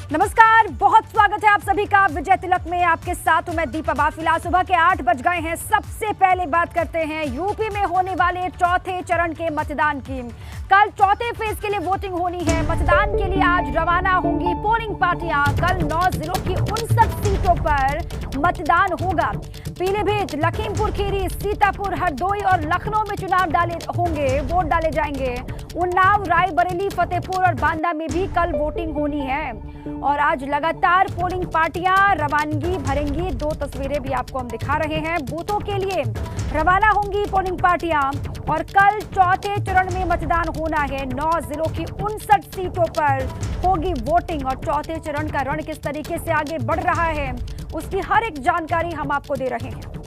नमस्कार, बहुत स्वागत है आप सभी का विजय तिलक में। आपके साथ हूं मैं दीपा बाफिला। सुबह के 8 बज गए हैं। सबसे पहले बात करते हैं यूपी में होने वाले चौथे चरण के मतदान की। कल चौथे फेज के लिए वोटिंग होनी है। मतदान के लिए आज रवाना होंगी पोलिंग पार्टियां। कल 9 जिलों की 59 सीटों पर मतदान होगा। पीलीभीत, लखीमपुर खीरी, सीतापुर, हरदोई और लखनऊ में चुनाव वोट डाले जाएंगे। उन्नाव, रायबरेली, फतेहपुर और बांदा में भी कल वोटिंग होनी है। और आज लगातार पोलिंग पार्टियां रवानगी भरेंगी। 2 तस्वीरें भी आपको हम दिखा रहे हैं। बूथों के लिए रवाना होंगी पोलिंग पार्टियां और कल चौथे चरण में मतदान होना है। 9 जिलों की 59 सीटों पर होगी वोटिंग और चौथे चरण का रण किस तरीके से आगे बढ़ रहा है उसकी हर एक जानकारी हम आपको दे रहे हैं।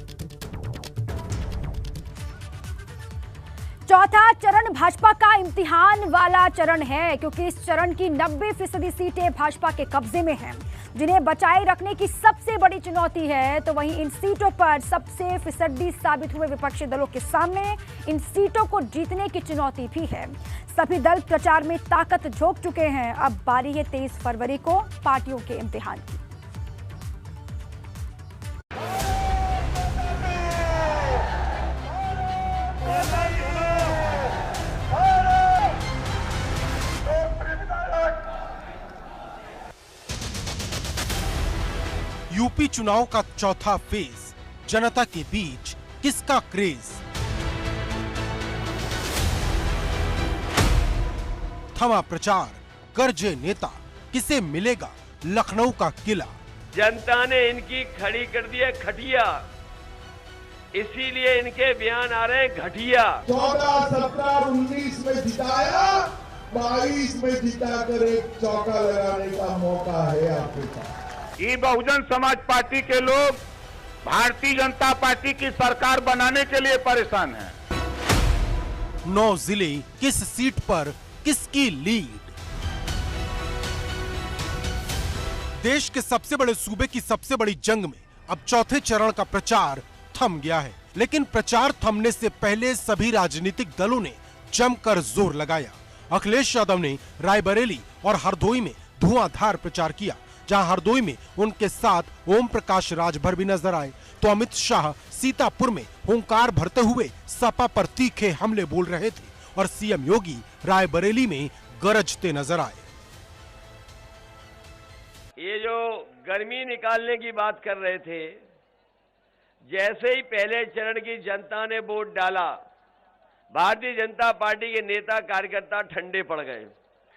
चौथा चरण भाजपा का इम्तिहान वाला चरण है, क्योंकि इस चरण की 90% सीटें भाजपा के कब्जे में हैं, जिन्हें बचाए रखने की सबसे बड़ी चुनौती है। तो वहीं इन सीटों पर सबसे फिसड्डी साबित हुए विपक्षी दलों के सामने इन सीटों को जीतने की चुनौती भी है। सभी दल प्रचार में ताकत झोंक चुके हैं। अब बारी है 23 फरवरी को पार्टियों के इम्तिहान की। यूपी चुनाव का चौथा फेज, जनता के बीच किसका क्रेज? थमा प्रचार, गरजे नेता, किसे मिलेगा लखनऊ का किला? जनता ने इनकी खड़ी कर दी है खटिया, इसीलिए इनके बयान आ रहे हैं घटिया। 14, 17, 19 में जिताया, 22 में जिताकर एक चौका लगाने का मौका है आपके पास। ये बहुजन समाज पार्टी के लोग भारतीय जनता पार्टी की सरकार बनाने के लिए परेशान हैं। 9 जिले, किस सीट पर किसकी लीड? देश के सबसे बड़े सूबे की सबसे बड़ी जंग में अब चौथे चरण का प्रचार थम गया है, लेकिन प्रचार थमने से पहले सभी राजनीतिक दलों ने जमकर जोर लगाया। अखिलेश यादव ने रायबरेली और हरदोई में धुआंधार प्रचार किया, जहां हरदोई में उनके साथ ओम प्रकाश राजभर भी नजर आए, तो अमित शाह सीतापुर में हुंकार भरते हुए सपा पर तीखे हमले बोल रहे थे और सीएम योगी रायबरेली में गरजते नजर आए। ये जो गर्मी निकालने की बात कर रहे थे, जैसे ही पहले चरण की जनता ने वोट डाला, भारतीय जनता पार्टी के नेता कार्यकर्ता ठंडे पड़ गए।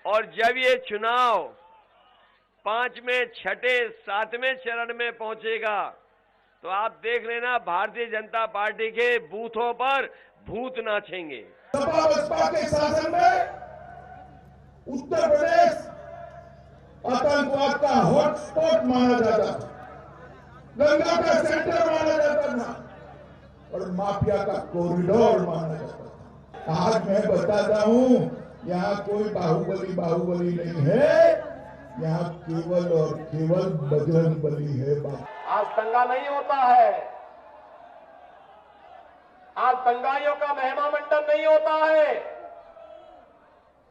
और जब ये चुनाव 5वें, 6ठे, 7वें चरण में पहुंचेगा तो आप देख लेना भारतीय जनता पार्टी के बूथों पर भूत नाचेंगे। सपा बसपा के शासन में उत्तर प्रदेश आतंकवाद का हॉटस्पॉट माना जाता था, गंगा का सेंटर माना जाता था और माफिया का कॉरिडोर माना जाता था। आज मैं बताता हूं, यहाँ कोई बाहुबली नहीं है, यहाँ केवल और केवल बजरंग बली है। आज दंगा नहीं होता है, आज दंगाइयों का महिमा मंडन नहीं होता है।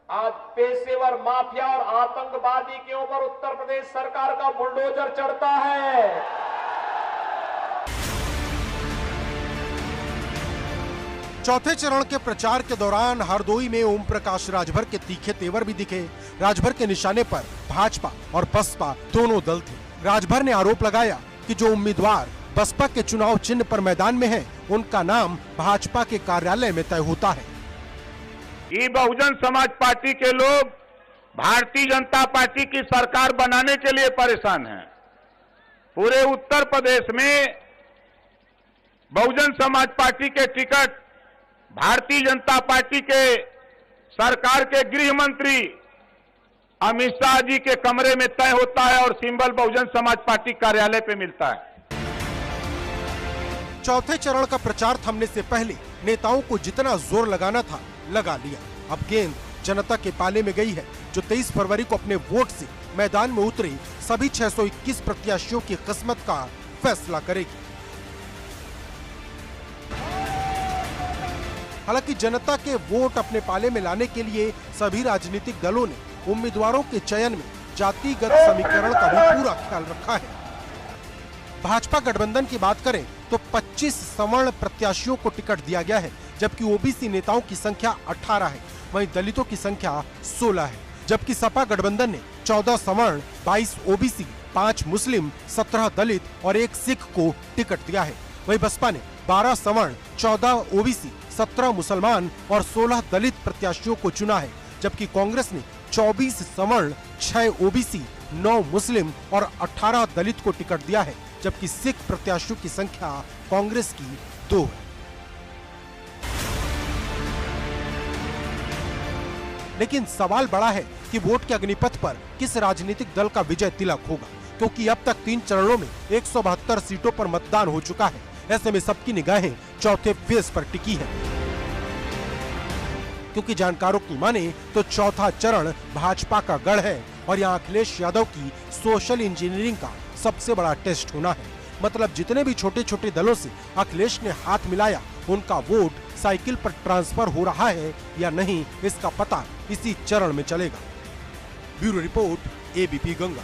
आज पेशेवर माफिया और आतंकवादी के ऊपर उत्तर प्रदेश सरकार का बुलडोजर चढ़ता है। चौथे चरण के प्रचार के दौरान हरदोई में ओम प्रकाश राजभर के तीखे तेवर भी दिखे। राजभर के निशाने पर भाजपा और बसपा दोनों दल थे। राजभर ने आरोप लगाया कि जो उम्मीदवार बसपा के चुनाव चिन्ह पर मैदान में है, उनका नाम भाजपा के कार्यालय में तय होता है। ये बहुजन समाज पार्टी के लोग भारतीय जनता पार्टी की सरकार बनाने के लिए परेशान हैं। पूरे उत्तर प्रदेश में बहुजन समाज पार्टी के टिकट भारतीय जनता पार्टी के सरकार के गृह मंत्री अमित शाह जी के कमरे में तय होता है और सिंबल बहुजन समाज पार्टी कार्यालय पे मिलता है। चौथे चरण का प्रचार थमने से पहले नेताओं को जितना जोर लगाना था लगा लिया। अब गेंद जनता के पाले में गई है, जो 23 फरवरी को अपने वोट से मैदान में उतरे सभी 621 प्रत्याशियों की किस्मत का फैसला करेगी। हालांकि जनता के वोट अपने पाले में लाने के लिए सभी राजनीतिक दलों ने उम्मीदवारों के चयन में जातिगत समीकरण का भी पूरा ख्याल रखा है। भाजपा गठबंधन की बात करें तो 25 सवर्ण प्रत्याशियों को टिकट दिया गया है, जबकि ओबीसी नेताओं की संख्या 18 है, वहीं दलितों की संख्या 16 है। जबकि सपा गठबंधन ने 14 सवर्ण, 22 ओबीसी, 5 मुस्लिम, 17 दलित और 1 सिख को टिकट दिया है। वहीं बसपा ने 12 सवर्ण, 14 ओबीसी, 17 मुसलमान और 16 दलित प्रत्याशियों को चुना है, जबकि कांग्रेस ने 24 सवर्ण, 6 ओबीसी, 9 मुस्लिम और 18 दलित को टिकट दिया है, जबकि सिख प्रत्याशियों की संख्या कांग्रेस की 2 है। लेकिन सवाल बड़ा है कि वोट के अग्निपथ पर किस राजनीतिक दल का विजय तिलक होगा, क्योंकि अब तक 3 चरणों में 172 सीटों पर मतदान हो चुका है। ऐसे में सबकी निगाहें चौथे फेज पर टिकी है, क्योंकि जानकारों की माने तो चौथा चरण भाजपा का गढ़ है और यहाँ अखिलेश यादव की सोशल इंजीनियरिंग का सबसे बड़ा टेस्ट होना है। मतलब जितने भी छोटे छोटे दलों से अखिलेश ने हाथ मिलाया, उनका वोट साइकिल पर ट्रांसफर हो रहा है या नहीं, इसका पता इसी चरण में चलेगा। Bureau report, ABP Ganga.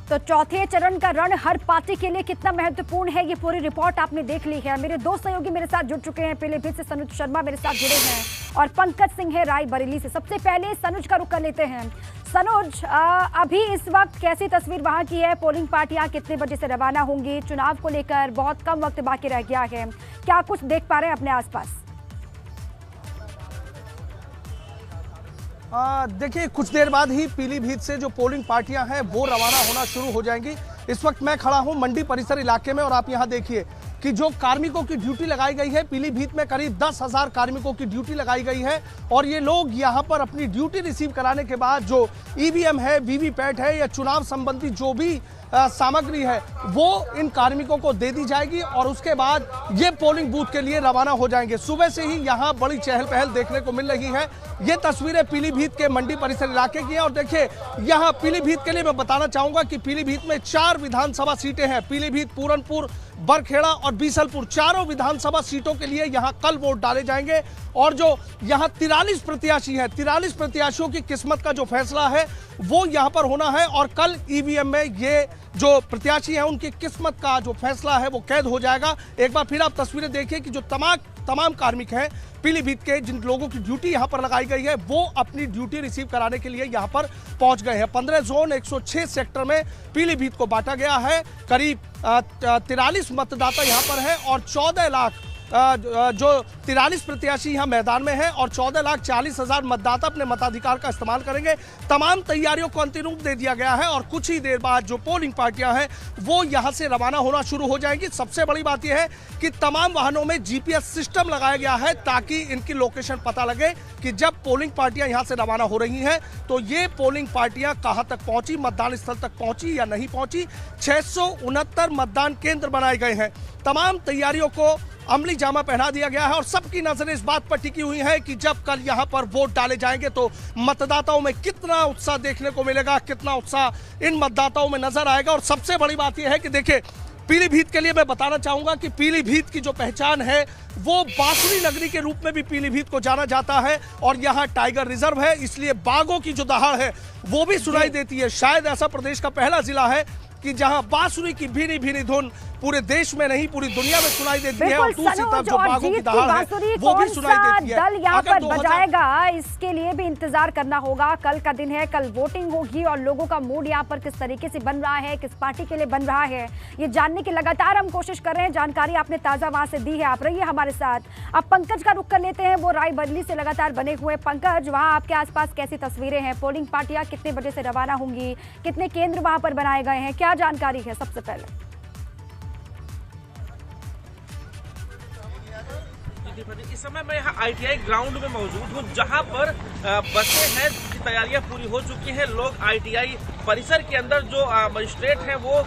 तो चौथे चरण का रण हर पार्टी के लिए कितना महत्वपूर्ण है, ये पूरी रिपोर्ट आपने देख ली है। मेरे 2 सहयोगी मेरे साथ जुड़ चुके हैं। पीलीभीत से सनुज शर्मा मेरे साथ जुड़े हैं और पंकज सिंह है रायबरेली से। सबसे पहले सनुज का रुख कर लेते हैं। सनुज, अभी इस वक्त कैसी तस्वीर वहां की है? पोलिंग पार्टियां कितने बजे से रवाना होंगी? चुनाव को लेकर बहुत कम वक्त बाकी रह गया है, क्या कुछ देख पा रहे हैं अपने आसपास? देखिए, कुछ देर बाद ही पीलीभीत से जो पोलिंग पार्टियां हैं वो रवाना होना शुरू हो जाएंगी। इस वक्त मैं खड़ा हूं मंडी परिसर इलाके में और आप यहां देखिए कि जो कार्मिकों की ड्यूटी लगाई गई है, पीलीभीत में करीब 10,000 कार्मिकों की ड्यूटी लगाई गई है और ये लोग यहां पर अपनी ड्यूटी रिसीव कराने के बाद जो ईवीएम है, वीवीपैट है या चुनाव संबंधी जो भी सामग्री है वो इन कार्मिकों को दे दी जाएगी और उसके बाद ये पोलिंग बूथ के लिए रवाना हो जाएंगे। सुबह से ही यहाँ बड़ी चहल पहल देखने को मिल रही है। ये तस्वीरें पीलीभीत के मंडी परिसर इलाके की हैं और देखिए यहाँ पीलीभीत के लिए मैं बताना चाहूंगा कि पीलीभीत में 4 विधानसभा सीटें हैं। पीलीभीत, पूरनपुर, बरखेड़ा और बीसलपुर, चारों विधानसभा सीटों के लिए यहाँ कल वोट डाले जाएंगे और जो यहाँ 43 प्रत्याशी हैं, 43 प्रत्याशियों की किस्मत का जो फैसला है वो यहाँ पर होना है और कल ईवीएम में ये जो प्रत्याशी हैं उनकी किस्मत का जो फैसला है वो कैद हो जाएगा। एक बार फिर आप तस्वीरें देखिए कि जो तमाम कार्मिक हैं पीलीभीत के, जिन लोगों की ड्यूटी यहाँ पर लगाई गई है वो अपनी ड्यूटी रिसीव कराने के लिए यहाँ पर पहुँच गए हैं। 15 जोन 106 सेक्टर में पीलीभीत को बांटा गया है। करीब 43 मतदाता यहाँ पर हैं और 14 लाख जो 43 प्रत्याशी यहाँ मैदान में हैं और 14,40,000 मतदाता अपने मताधिकार का इस्तेमाल करेंगे। तमाम तैयारियों को अंतिम रूप दे दिया गया है और कुछ ही देर बाद जो पोलिंग पार्टियां हैं वो यहाँ से रवाना होना शुरू हो जाएंगी। सबसे बड़ी बात यह है कि तमाम वाहनों में जीपीएस सिस्टम लगाया गया है ताकि इनकी लोकेशन पता लगे कि जब पोलिंग पार्टियां यहाँ से रवाना हो रही हैं तो ये पोलिंग पार्टियां कहाँ तक पहुंची, मतदान स्थल तक पहुंची या नहीं पहुंची। 669 मतदान केंद्र बनाए गए हैं। तमाम तैयारियों को अमली जामा पहना दिया गया है और सबकी नजरें इस बात पर टिकी हुई है कि जब कल यहां पर वोट डाले जाएंगे तो मतदाताओं में कितना उत्साह देखने को मिलेगा, कितना उत्साह इन मतदाताओं में नजर आएगा। और सबसे बड़ी बात यह है कि देखिए पीलीभीत के लिए मैं बताना चाहूंगा कि पीलीभीत की जो पहचान है वो बांसुरी नगरी के रूप में भी पीलीभीत को जाना जाता है और यहाँ टाइगर रिजर्व है, इसलिए बाघों की जो दहाड़ है वो भी सुनाई देती है। शायद ऐसा प्रदेश का पहला जिला है कि जहां बांसुरी की भीनी भीनी धुन पूरे देश में नहीं पूरी दुनिया में सुनाई देती है और दूसरी तरफ जो बाघों की दहाड़ है वो भी सुनाई देती है। दल यहाँ पर बजाएगा इसके लिए भी इंतजार करना होगा। कल का दिन है, कल वोटिंग होगी और लोगों का मूड यहाँ पर किस तरीके से बन रहा है, किस पार्टी के लिए बन रहा है, ये जानने की लगातार हम कोशिश कर रहे हैं। जानकारी आपने ताजा वहां से दी है, आप रहिए हमारे साथ। अब पंकज का रुख कर लेते हैं, वो रायबरेली से लगातार बने हुए। पंकज, वहाँ आपके आसपास कैसी तस्वीरें हैं? पोलिंग पार्टियां कितने बजे से रवाना होंगी? कितने केंद्र वहां पर बनाए गए हैं? क्या जानकारी है सबसे पहले? इस समय मैं यहाँ ITI ग्राउंड में मौजूद हूँ जहाँ पर बसें हैं जिनकी तैयारियां पूरी हो चुकी हैं। लोग ITI परिसर के अंदर जो मजिस्ट्रेट हैं वो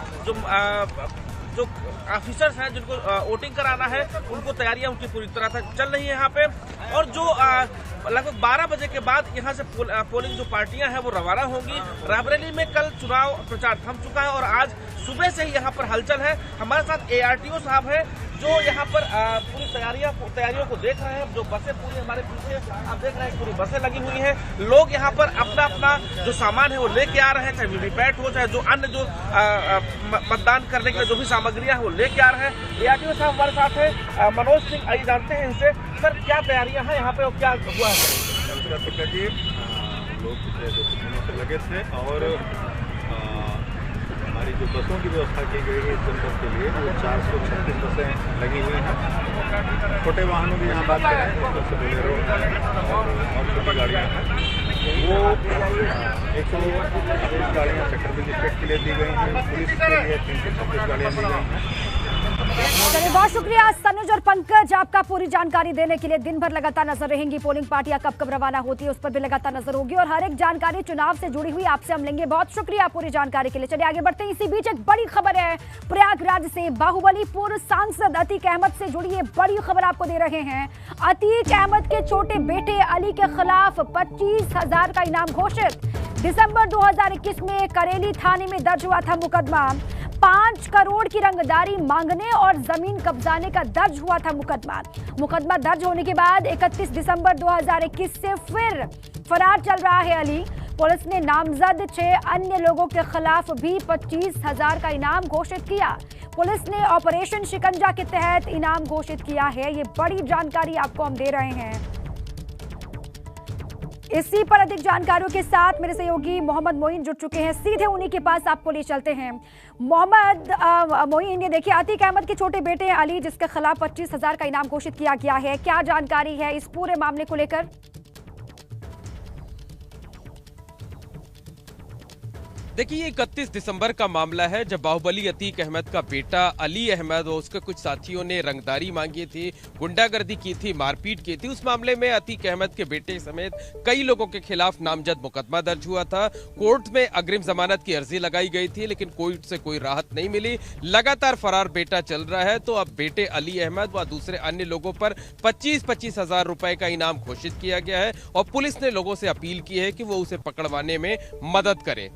जो ऑफिसर्स हैं जिनको वोटिंग कराना है उनको तैयारियां उनकी पूरी तरह से चल रही है यहाँ पे। और जो लगभग 12 बजे के बाद यहाँ से पोलिंग जो पार्टियां हैं वो रवाना होंगी। रायबरेली में कल चुनाव प्रचार थम चुका है और आज सुबह से ही यहाँ पर हलचल है। हमारे साथ ARTO साहब हैं जो यहाँ पर पूरी तैयारियों को देख रहे हैं। जो बसें पूरी हमारे पीछे आप देख रहे हैं, पूरी बसें लगी हुई हैं। लोग यहाँ पर अपना अपना जो सामान है वो लेके आ रहे हैं, चाहे वीवीपैट हो, चाहे जो अन्य जो मतदान करने के लिए जो भी सामग्रियां हैं वो लेके आ रहे हैं। एआरटीओ साहब हमारे साथ है, मनोज सिंह, आइए जानते हैं इनसे, सर क्या तैयारियां हैं यहाँ पे और क्या हुआ है? लोग पिछले 2 दिनों से लगे थे और हमारी जो बसों की व्यवस्था की गई है इस जनपद के लिए, वो 436 बसें लगी हुई हैं। छोटे वाहनों की यहाँ बात करें तो सबसे बोलेरो और छोटी गाड़ियाँ हैं, वो 120 गाड़ियाँ सेक्टर मजिस्ट्रेट के लिए दी गई हैं। पुलिस के लिए 326 गाड़ियाँ दी गई हैं। चलिए, बहुत शुक्रिया सनुज और पंकज, आपका पूरी जानकारी देने के लिए। दिन भर लगातार नजर रहेंगी, पोलिंग पार्टियां कब कब रवाना होती है उस पर भी लगातार नजर होगी और हर एक जानकारी चुनाव से जुड़ी हुई आपसे हम लेंगे। बहुत शुक्रिया पूरी जानकारी के लिए। चलिए आगे बढ़ते हैं। इसी बीच एक बड़ी खबर है प्रयागराज से। बाहुबली पूर्व सांसद अतीक अहमद से जुड़ी ये बड़ी खबर आपको दे रहे हैं। अतीक अहमद के छोटे बेटे अली के खिलाफ 25,000 का इनाम घोषित। दिसंबर 2021 में करेली थाने में दर्ज हुआ था मुकदमा। 5 करोड़ की रंगदारी मांगने और जमीन कब्जाने का दर्ज हुआ था मुकदमा दर्ज होने के बाद 31 दिसंबर 2021 से फिर फरार चल रहा है अली। पुलिस ने नामजद 6 अन्य लोगों के खिलाफ भी 25,000 का इनाम घोषित किया। पुलिस ने ऑपरेशन शिकंजा के तहत इनाम घोषित किया है। ये बड़ी जानकारी आपको हम दे रहे हैं। इसी पर अधिक जानकारियों के साथ मेरे सहयोगी मोहम्मद मोइन जुड़ चुके हैं, सीधे उन्हीं के पास आपको ले चलते हैं। मोहम्मद मोइन, ये देखिए, अतीक अहमद के छोटे बेटे अली जिसके खिलाफ 25,000 का इनाम घोषित किया गया है, क्या जानकारी है इस पूरे मामले को लेकर? देखिए, 31 दिसंबर का मामला है जब बाहुबली अतीक अहमद का बेटा अली अहमद और उसके कुछ साथियों ने रंगदारी मांगी थी, गुंडागर्दी की थी, मारपीट की थी। उस मामले में अतीक अहमद के बेटे समेत कई लोगों के खिलाफ नामजद मुकदमा दर्ज हुआ था। कोर्ट में अग्रिम जमानत की अर्जी लगाई गई थी, लेकिन कोर्ट से कोई राहत नहीं मिली। लगातार फरार बेटा चल रहा है, तो अब बेटे अली अहमद व दूसरे अन्य लोगों पर 25-25 हजार रुपए का इनाम घोषित किया गया है और पुलिस ने लोगों से अपील की है कि वो उसे पकड़वाने में मदद करें।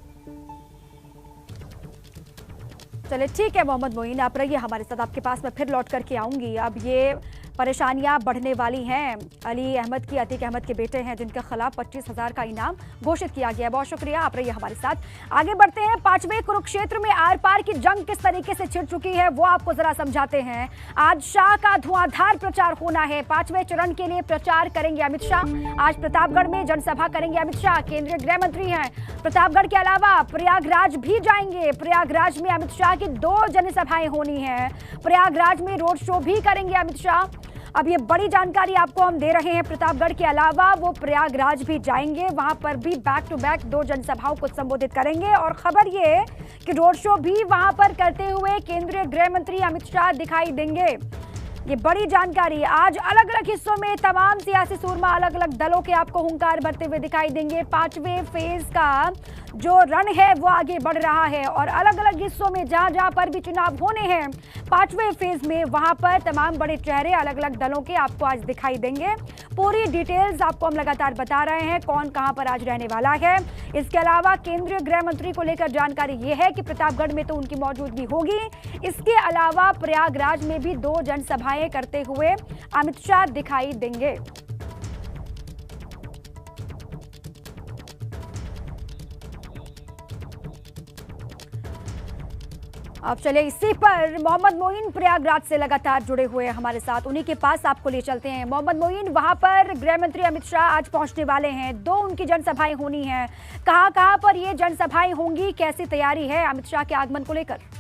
चलिए ठीक है मोहम्मद मोइन, आप रहिए हमारे साथ, आपके पास मैं फिर लौट करके आऊंगी। अब ये परेशानियां बढ़ने वाली हैं। अली अहमद की, अतीक अहमद के बेटे हैं जिनके खिलाफ 25,000 का इनाम घोषित किया गया है। बहुत शुक्रिया, आप रहिए हमारे साथ। आगे बढ़ते हैं। 5वें कुरुक्षेत्र में आर पार की जंग किस तरीके से छिड़ चुकी है वो आपको जरा समझाते हैं। आज शाह का धुआंधार प्रचार होना है। 5वें चरण के लिए प्रचार करेंगे अमित शाह। आज प्रतापगढ़ में जनसभा करेंगे अमित शाह, केंद्रीय गृह मंत्री हैं। प्रतापगढ़ के अलावा प्रयागराज भी जाएंगे। प्रयागराज में अमित शाह की 2 जनसभाएं होनी है। प्रयागराज में रोड शो भी करेंगे अमित शाह। अब ये बड़ी जानकारी आपको हम दे रहे हैं। प्रतापगढ़ के अलावा वो प्रयागराज भी जाएंगे, वहां पर भी बैक टू बैक 2 जनसभाओं को संबोधित करेंगे। और खबर ये कि रोड शो भी वहां पर करते हुए केंद्रीय गृह मंत्री अमित शाह दिखाई देंगे। ये बड़ी जानकारी। आज अलग अलग हिस्सों में तमाम सियासी सूरमा अलग अलग दलों के आपको हुंकार भरते हुए दिखाई देंगे। 5वें फेज का जो रण है वो आगे बढ़ रहा है और अलग अलग हिस्सों में जहां जहां पर भी चुनाव होने हैं 5वें फेज में, वहां पर तमाम बड़े चेहरे अलग अलग दलों के आपको आज दिखाई देंगे। पूरी डिटेल्स आपको हम लगातार बता रहे हैं, कौन कहां पर आज रहने वाला है। इसके अलावा केंद्रीय गृह मंत्री को लेकर जानकारी ये है कि प्रतापगढ़ में तो उनकी मौजूदगी होगी। इसके अलावा प्रयागराज में भी 2 जनसभाएं करते हुए अमित शाह दिखाई देंगे। अब चले इसी पर मोहम्मद मोइन प्रयागराज से लगातार जुड़े हुए हैं हमारे साथ, उन्हीं के पास आपको ले चलते हैं। मोहम्मद मोइन, वहां पर गृह मंत्री अमित शाह आज पहुंचने वाले हैं। 2 उनकी जनसभाएं होनी हैं। कहां पर ये जनसभाएं होंगी, कैसी तैयारी है अमित शाह के आगमन को लेकर?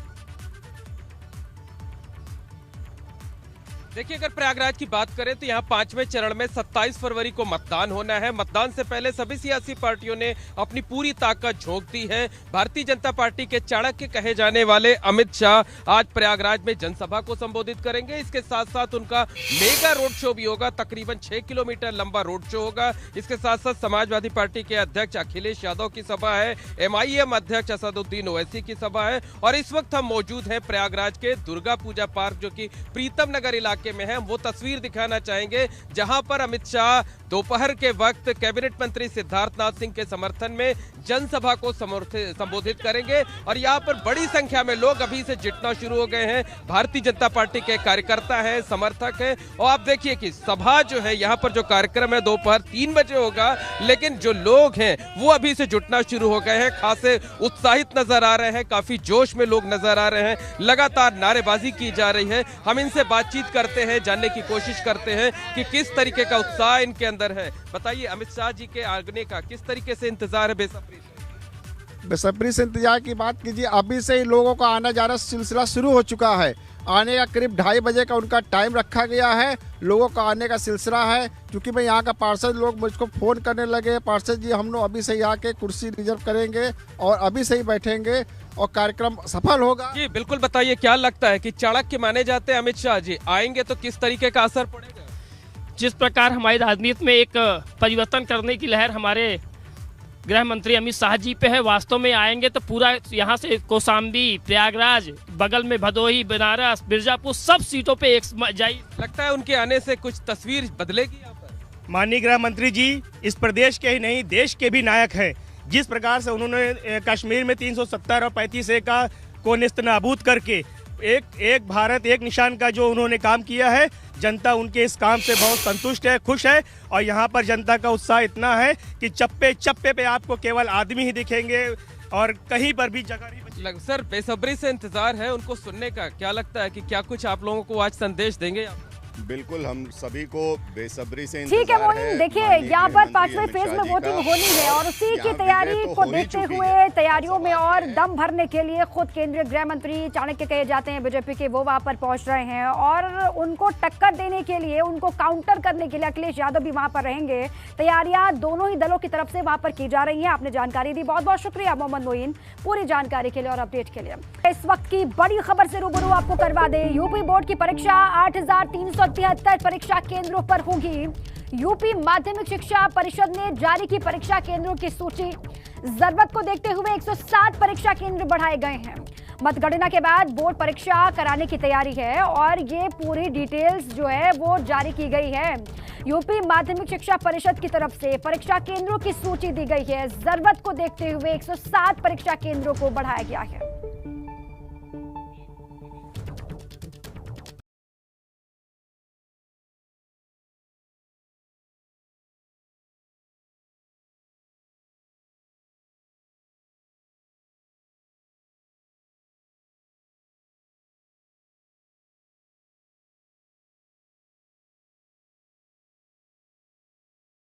देखिए, अगर प्रयागराज की बात करें तो यहाँ 5वें चरण में 27 फरवरी को मतदान होना है। मतदान से पहले सभी सियासी पार्टियों ने अपनी पूरी ताकत झोंक दी है। भारतीय जनता पार्टी के चाणक्य कहे जाने वाले अमित शाह आज प्रयागराज में जनसभा को संबोधित करेंगे। इसके साथ साथ उनका मेगा रोड शो भी होगा, तकरीबन 6 किलोमीटर लंबा रोड शो होगा। इसके साथ साथ समाजवादी पार्टी के अध्यक्ष अखिलेश यादव की सभा है, MIM अध्यक्ष असदुद्दीन ओवैसी की सभा है और इस वक्त हम मौजूद हैं प्रयागराज के दुर्गा पूजा पार्क, जो कि प्रीतम नगर इलाके में है। वो तस्वीर दिखाना चाहेंगे जहां पर अमित शाह दोपहर के वक्त कैबिनेट मंत्री सिद्धार्थनाथ सिंह के समर्थन में जनसभा को संबोधित करेंगे और यहाँ पर बड़ी संख्या में लोग अभी से जुटना शुरू हो गए हैं। भारतीय जनता पार्टी के कार्यकर्ता हैं, समर्थक हैं और आप देखिए कि सभा जो है यहाँ पर जो कार्यक्रम है दोपहर 3 बजे होगा, लेकिन जो लोग हैं वो अभी से जुटना शुरू हो गए हैं। खासे उत्साहित नजर आ रहे हैं, काफी जोश में लोग नजर आ रहे हैं, लगातार नारेबाजी की जा रही है। हम इनसे बातचीत करते हैं, जानने की कोशिश करते हैं कि किस तरीके का उत्साह इनके अंदर है। बताइए, अमित शाह जी के आगमन का किस तरीके से इंतजार है? बेसब्री से इंतजार की बात कीजिए, अभी से ही लोगों का आना जाना सिलसिला शुरू हो चुका है। आने का करीब 2:30 बजे का उनका टाइम रखा गया है। लोगों का आने का सिलसिला है। क्योंकि मैं यहाँ का पार्षद, लोग मुझको फ़ोन करने लगे, पार्षद जी हम लोग अभी से ही आके कुर्सी रिजर्व करेंगे और अभी से ही बैठेंगे और कार्यक्रम सफल होगा। जी बिल्कुल, बताइए क्या लगता है कि चाणक्य माने जाते हैं अमित शाह जी, आएंगे तो किस तरीके का असर पड़ेगा? जिस प्रकार हमारी राजनीति में एक परिवर्तन करने की लहर हमारे गृह मंत्री अमित शाह जी पे है, वास्तव में आएंगे तो पूरा यहाँ से कौशाम्बी, प्रयागराज, बगल में भदोही, बनारस, मिर्जापुर सब सीटों पे एक जाई। लगता है उनके आने से कुछ तस्वीर बदलेगी यहाँ पर? माननीय गृह मंत्री जी इस प्रदेश के ही नहीं देश के भी नायक हैं। जिस प्रकार से उन्होंने कश्मीर में 370 और 35A का को नेस्तनाबूद करके एक भारत एक निशान का जो उन्होंने काम किया है, जनता उनके इस काम से बहुत संतुष्ट है, खुश है। और यहाँ पर जनता का उत्साह इतना है कि चप्पे चप्पे पे आपको केवल आदमी ही दिखेंगे और कहीं पर भी जगह नहीं। सर, बेसब्री से इंतजार है उनको सुनने का। क्या लगता है कि क्या कुछ आप लोगों को आज संदेश देंगे? बिल्कुल, हम सभी को बेसब्री से ठीक है मोइन, देखिए यहाँ पर 5वें फेज में वोटिंग होनी है और उसी की तैयारी को देखते हुए तैयारियों में और दम भरने के लिए खुद केंद्रीय गृह मंत्री चाणक्य कहे जाते हैं बीजेपी के, वो वहां पर पहुंच रहे हैं और उनको टक्कर देने के लिए, उनको काउंटर करने के लिए अखिलेश यादव भी वहां पर रहेंगे। तैयारियां दोनों ही दलों की तरफ से वहां पर की जा रही है। आपने जानकारी दी, बहुत बहुत शुक्रिया मोहम्मद मोइन पूरी जानकारी के लिए और अपडेट के लिए। इस वक्त की बड़ी खबर से रूबरू आपको करवा दें, यूपी बोर्ड की परीक्षा 8373 परीक्षा केंद्रों पर होगी। यूपी माध्यमिक शिक्षा परिषद ने जारी की परीक्षा केंद्रों की सूची। जरूरत को देखते हुए 107 परीक्षा केंद्र बढ़ाए गए हैं। मतगणना के बाद बोर्ड परीक्षा कराने की तैयारी है और ये पूरी डिटेल्स जो है वो जारी की गई है। यूपी माध्यमिक शिक्षा परिषद की तरफ से परीक्षा केंद्रों की सूची दी गई है। जरूरत को देखते हुए 107 परीक्षा केंद्रों को बढ़ाया गया है।